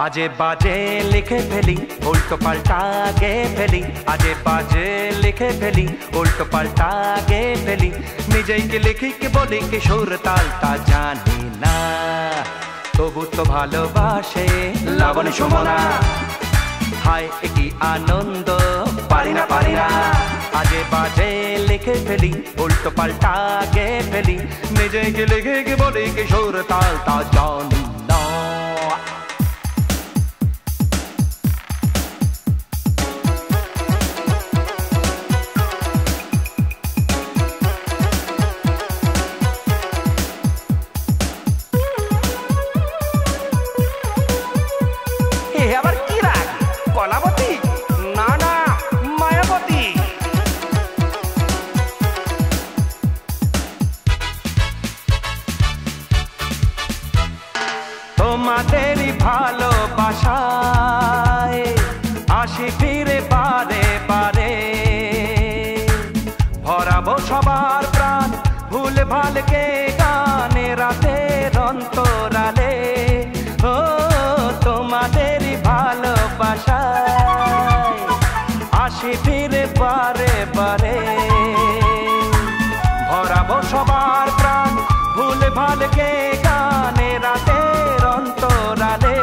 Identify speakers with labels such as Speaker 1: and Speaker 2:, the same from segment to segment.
Speaker 1: আজে বাজে লিখে ফেলি উল্টো পাল্টা গে ফেলি আজে বাজে লিখে ফেলি উল্টো পাল্টা গে ফেলি নিজেই কি লিখি কি বলি কি সুর তাল তা জানি না তবু তো ভালোবাসে লাবণী সুমনা হায় কি আনন্দ পারি না আজে বাজে লিখে ফেলি উল্টো পাল্টা গে ফেলি নিজেই কি লিখি কি বলি কি সুর তাল তা জানি না তোমাদেরই ভালোবাসায় আসি ফিরে বারে বারে ভরাবো সবার প্রাণ ভুল ভালকে গানে রাতের অন্তরালে ও তোমাদেরই ভালোবাসায় আসি ফিরে বারে বারে ভরাবো সবার প্রাণ ভুল ভালকে গানে রাতের অন্তরালে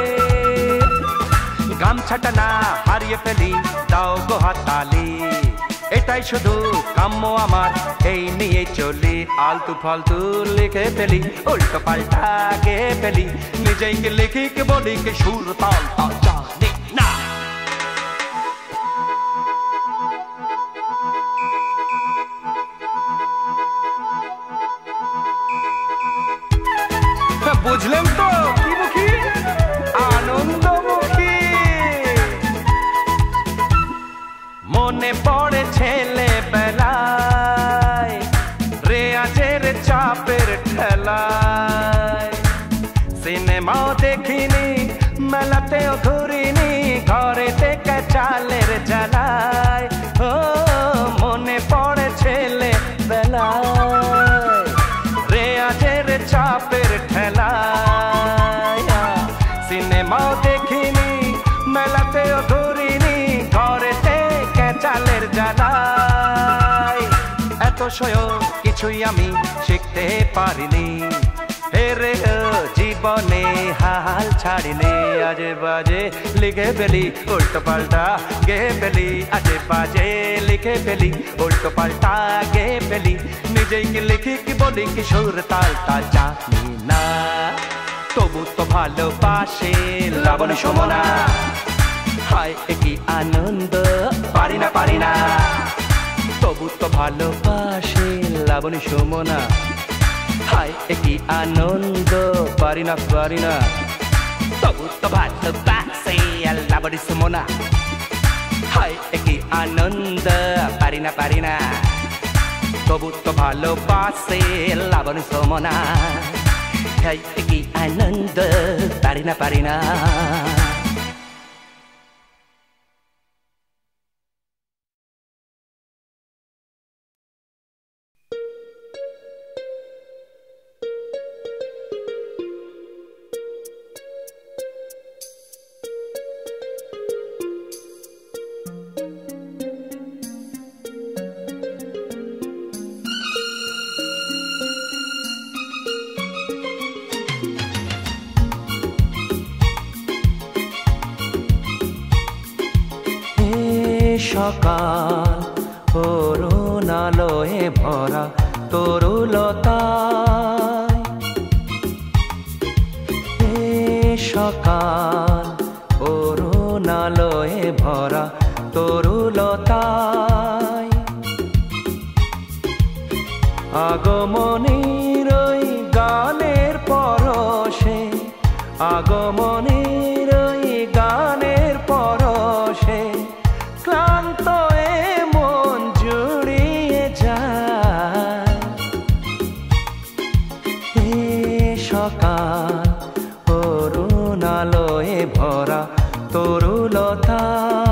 Speaker 1: গামছাটা না হারিয়ে ফেলি দাও গো হাততালি এটাই শুধু কাম্য আমার এই নিয়ে চলি আলতু ফালতু লিখে ফেলি উল্টো পাল্টা গে ফেলি নিজেই কি লিখি কি বলি কি সুর তাল তা জানি না বুঝলেন তো কি মুখী আনন্দমুখী মনে পড়ে ছেলে বেলায় রেয়াজের চাপের ঠেলায় সিনেমাও দেখিনি মেলাতেও ঘুরিনি ঘরেতে চালের জ্বালায় ও মনে পড়ে ছেলে বেলায় রেয়াজের চাপের ঠেলায় সিনেমাও দেখিনি মেলাতেও ঘুরিনি ঘরেতে চালের জ্বালায় এত সয় কিছুই আমি শিখতে পারিনি হেরে জীবনে হাল ছাড়িনি আজে বাজে লিখে ফেলি উল্টো পাল্টা গে ফেলি আজে বাজে লিখে ফেলি উল্টো পাল্টা গে ফেলি নিজেই কি লিখি কি বলি কি সুর তাল তা জানি না তবু তো ভালোবাসে লাবণী সুমনা হায় কি আনন্দ পারি না তবু তো ভালোবাসে লাবণী সুমনা হায় কি আনন্দ পারি না তবু তো ভালোবাসে লাবণী সুমনা হায় কি আনন্দ পারি না তবু তো ভালোবাসে লাবণী সুমনা হায় কি আনন্দ পারি না সকাল অরুণ আলোয় ভরা তরুলতায় সকাল অরুণ আলোয় ভরা তরুলতায় আগমনীর ওই গানের পরশে আগমনীর ওই গানের পরশে ক্লান্ত এ মন জুড়িয়ে যায় সকাল অরুণ আলোয় ভরা তরুলতায়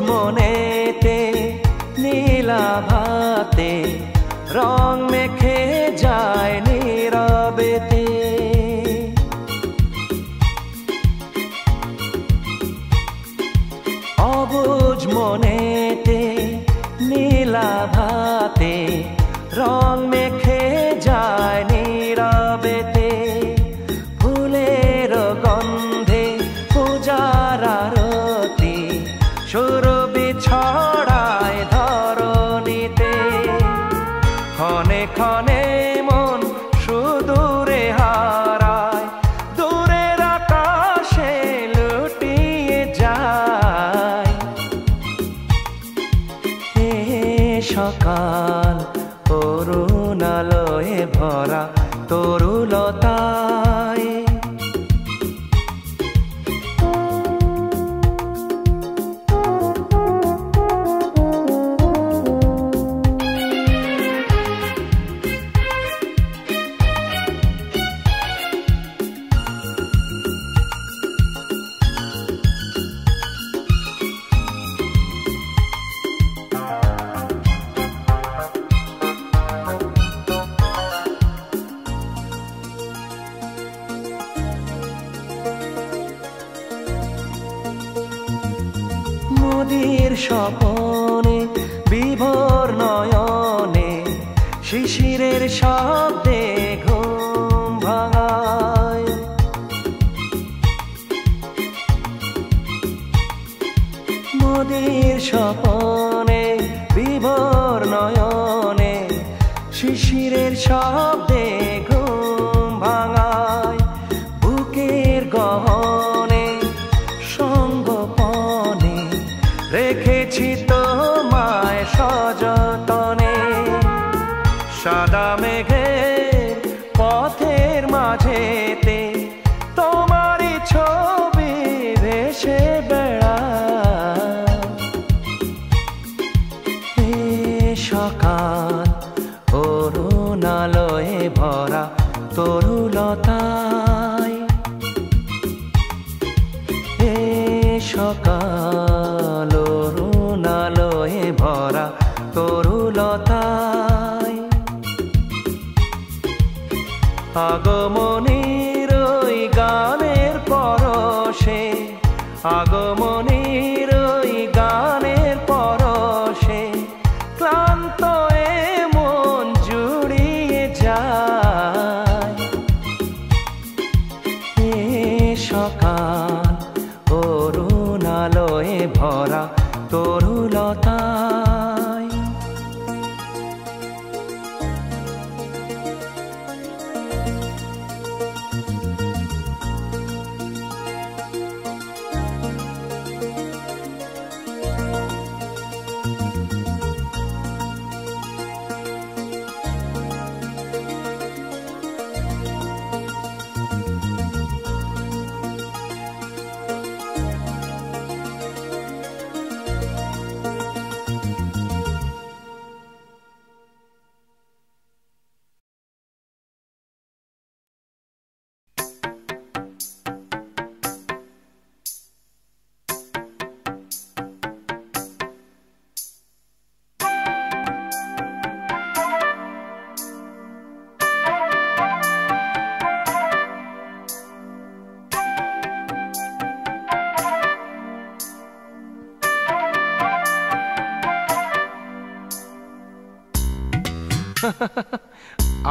Speaker 1: মনেতে নীলাভাতে রং মেখে যায় নীরবেতে। অবুঝ মনেতে নীলাভাতে রং মেখে যায় নীরবেতে। ফুলের গন্ধে পূজার আরতি সুরভি ছড়ায় ধরণীতে। ক্ষণে ক্ষণে মন সুদূরে হারায়, দূরের আকাশে লুটিয়ে যায়। হে সকাল করুণালয়ে ভরা তরুলতায়। নদীর স্বপনে বিভোর নয়নে শিশিরের শব্দে ঘুম ভাঙায়। নদীর স্বপনে বিভোর নয়নে শিশিরের শব্দে ঘুম ভাঙায়। বুকের গহনে সঙ্গপনে রেখেছি তোমায় সযতনে। সাদা মেঘের পথের মাঝেতে তোমারই ছবি ভেসে বেড়ায়। হে সকাল করুণালয়ে ভরা তরুলতায়। হে সকাল করুণালয়ে ভরা তরুলতায়। আগমনীর ওই গানের পরশে, আগমনীর ওই গানের পরশে ক্লান্ত এ মন জুড়িয়ে যায়। হে সকাল করুণালয়ে ভরা তরুলতায়।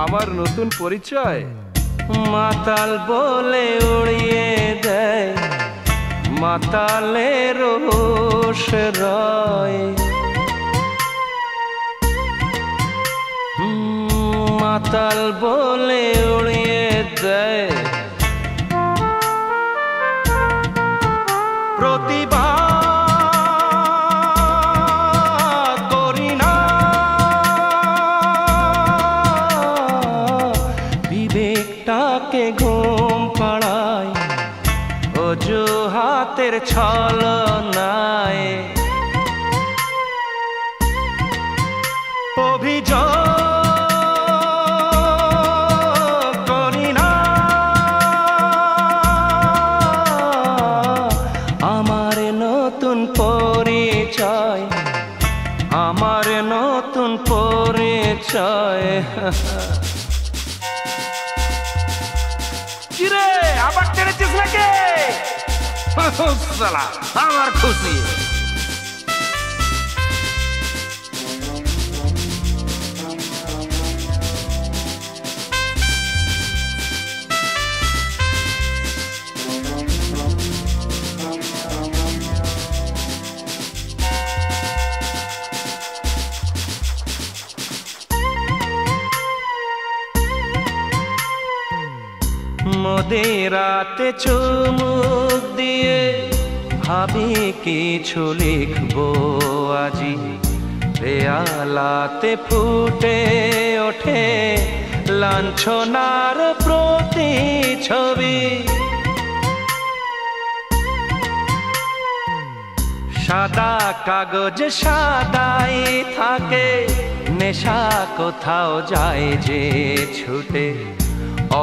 Speaker 2: আমার নতুন পরিচয়।
Speaker 1: মাতাল বলে উড়িয়ে দেয় মাতালের রোষ রয়। মাতাল বলে উড়িয়ে দেয় প্রতিভা করি না, বিবেকটাকে ঘুম পাড়ায় অজুহাতের ছলনায়। অভিযোগ করি না, আমার নতুন পরিচয়।
Speaker 2: কিরে আবার টেনেছিস নাকি? শালা আমার খুশি।
Speaker 1: মদিরাতে চুমুক দিয়ে ভাবি কিছু লিখবো আজি, পেয়ালাতে ফুটে ওঠে লাঞ্ছনার প্রতিছবি। সাদা কাগজ সাদাই থাকে, নেশা কোথাও যায় যে ছুটে,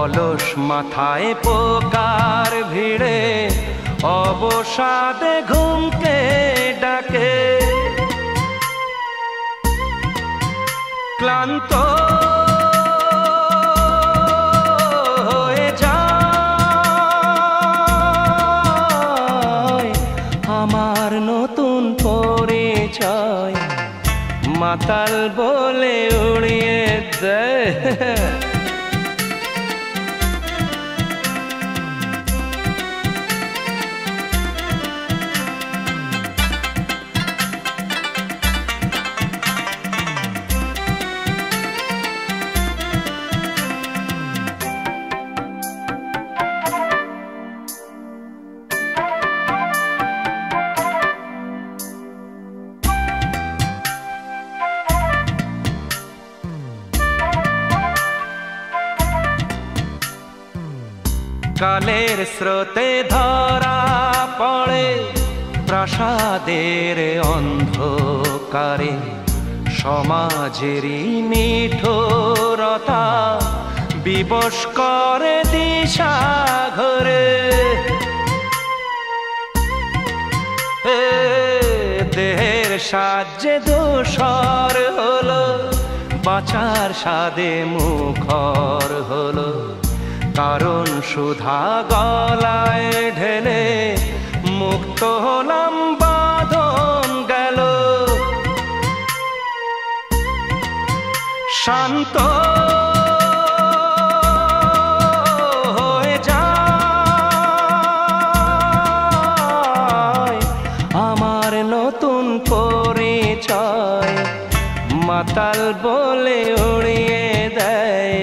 Speaker 1: অলস মাথায় পোকার ভিড়ে অবসাদে ঘুমকে ডাকে। ক্লান্ত হয়ে যায় আমার নতুন পরিচয়, মাতাল বলে উড়িয়ে দেয়। কালের স্রোতে ধরা পড়ে প্রাসাদের অন্ধকারে, সমাজেরই নিঠুরতা বিবশ করে দিশা ঘরে। দেহের সাহায্যে দোসর হলো, বাঁচার স্বাদে মুখর হলো, কারণ সুধা গলায় ঢেলে মুক্ত হলাম বাঁধন গেল। শান্ত হয়ে যায় আমার নতুন পরিচয়, মাতাল বলে উড়িয়ে দেয়।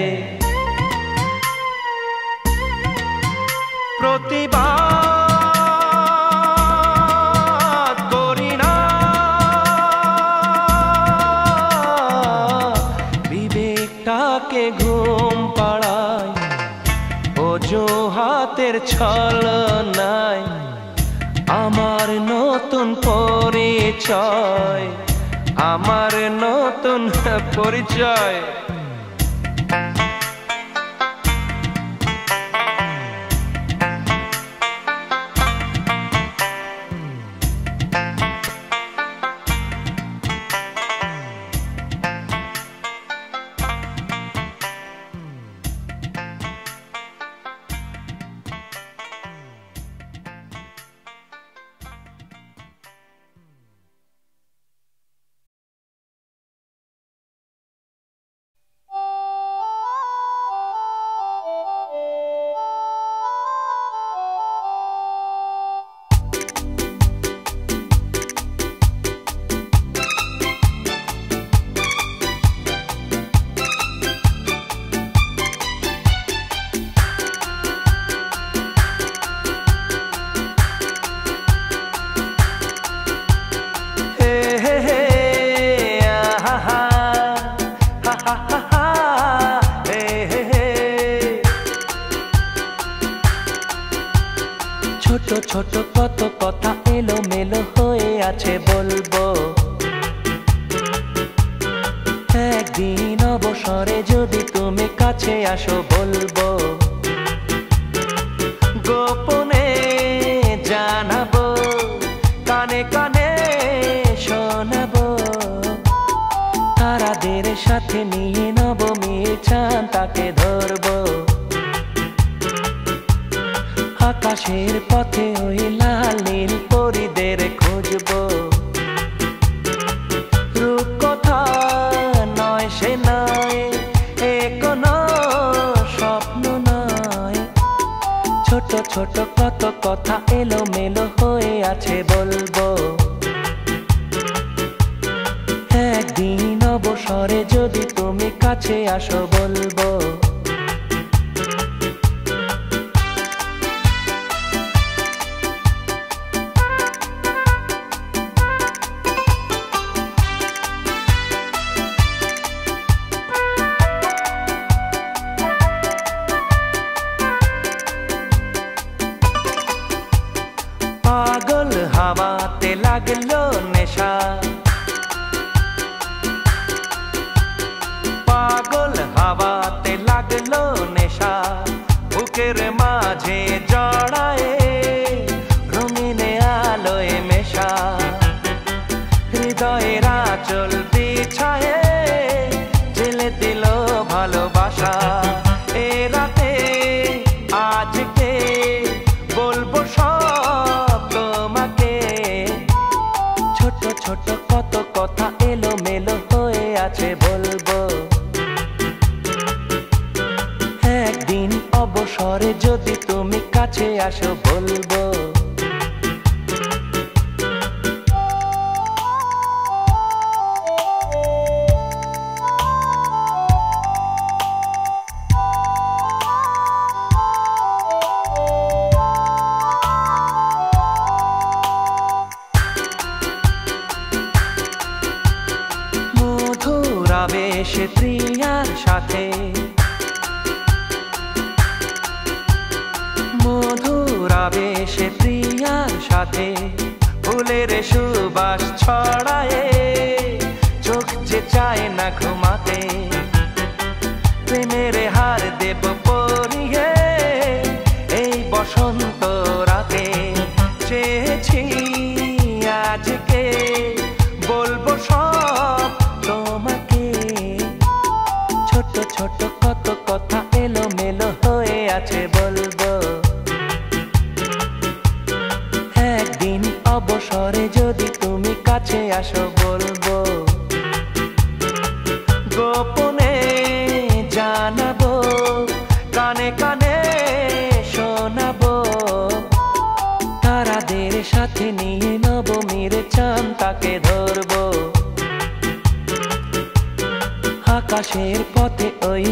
Speaker 1: প্রতিবাদ করি না, বিবেকটাকে ঘুম পাড়ায়, অজুহাতের ছলনায় আমার নতুন পরিচয়, আমার নতুন পরিচয়। ছোট ছোট কত কথা এলোমেলো হয়ে আছে বলবো, একদিন অবসরে যদি তুমি কাছে আসো বলবো, গোপনে জানাবো, কানে কানে শোনাবো, তারাদের সাথে নিয়ে নবমী ধরবো। আকাশের পথে ওই লাল নীল পরীদের খুঁজবো। রূপকথা নয় সে নয়, এ কোনো স্বপ্ন নয়। ছোট ছোট কত কথা এলোমেলো হয়ে আছে বলবো। একদিন অবসরে যদি তুমি কাছে আসো বলবো। পাগল হাওয়াতে লাগলো নেশা, পাগল হাওয়াতে লাগলো নেশা। বুকের মাঝে জড়ায়ে রঙিনে আলোয় মেশা। হৃদয়ের আঁচল বিছায়ে জেলে দিল ভালোবাসা। এ রাতে আজকে বলবো সব তোমাকে। ছোট ছোট কত কথা এলোমেলো হয়ে আছে বলবো। একদিন অবসরে যদি তুমি কাছে আসো বলবো। মধুর আবেশে প্রিয়ার সাথে, মধুর আবেশে প্রিয়ার সাথে। ফুলের সুবাস ছড়ায়ে চোখ যে চায় না ঘুমাতে। প্রেমের হার দেব পরিয়ে এই বসন্ত রাতে। চেয়েছি আজকে বলবো সব তোমাকে। ছোট ছোট কত কথা এলোমেলো হয়ে আছে বলবো। একদিন অবসরে যদি তুমি কাছে আসো বলবো। গোপনে জানাবো, কানে কানে শোনাবো। তারাদের সাথে নিয়ে নবমীর চাঁদ তাকে ধরবো। আকাশের পথে ওই